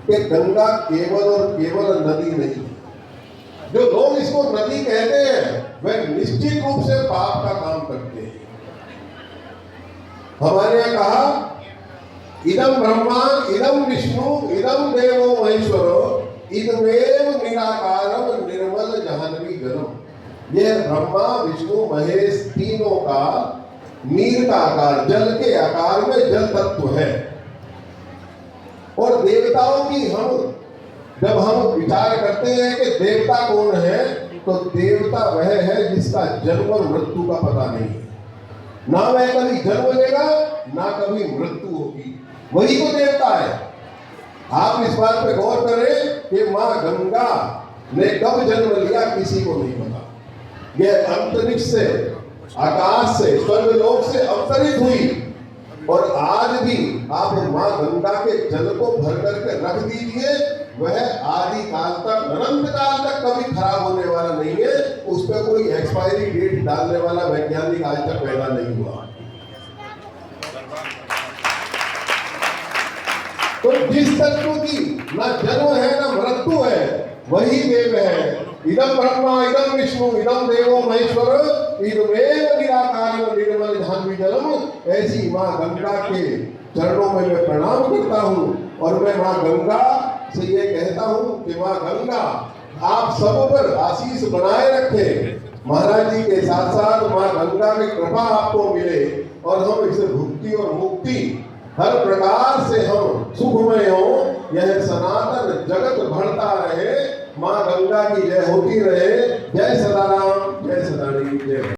कि गंगा केवल और केवल नदी नहीं। जो लोग इसको नदी कहते हैं वह निश्चित रूप से पाप का काम करते हैं। हमारे यहाँ कहा, इदम ब्रह्मा इदम विष्णु इदम देवो महेश्वरो इदमेव निराकारम निर्मल जाह्नवी जलम। यह ब्रह्मा विष्णु महेश तीनों का नीर का आकार, जल के आकार में जल तत्व है। और देवताओं की जब हम विचार करते हैं कि देवता कौन है, तो देवता वह है जिसका जन्म और मृत्यु का पता नहीं है। ना वह कभी जन्म लेगा ना कभी मृत्यु होगी, वही तो देवता है। आप इस बात पे गौर करें कि मां गंगा ने कब जन्म लिया किसी को नहीं पता। यह अंतरिक्ष से, आकाश से, स्वर्गलोक से अवतरित हुई। और आज भी आप मां गंगा के जल को भर करके रख दीजिए, वह आदि काल तक, अनंत काल तक कभी खराब होने वाला नहीं है। उस पर कोई एक्सपायरी डेट डालने वाला वैज्ञानिक आज तक पैदा नहीं हुआ। तो जिस तत्व की ना जन्म है ना मृत्यु है, वही देव है। इदम ब्रह्मा इदम विष्णु इदम देवो महेश्वर इदमेव निराकारम निर्मल जाह्नवी जलम। ऐसी मां गंगा के चरणों में मैं प्रणाम करता हूँ। और मैं मां गंगा से ये कहता हूँ कि मां गंगा आप सब पर आशीष बनाए रखे। महाराज जी के साथ साथ मां गंगा की कृपा आपको मिले और हम इसे भुक्ति और मुक्ति हर प्रकार से हम सुखमय हो। यह सनातन जगत बढ़ता रहे। मां गंगा की जय होती रहे। जय सदाराम, जय सदानी, जय।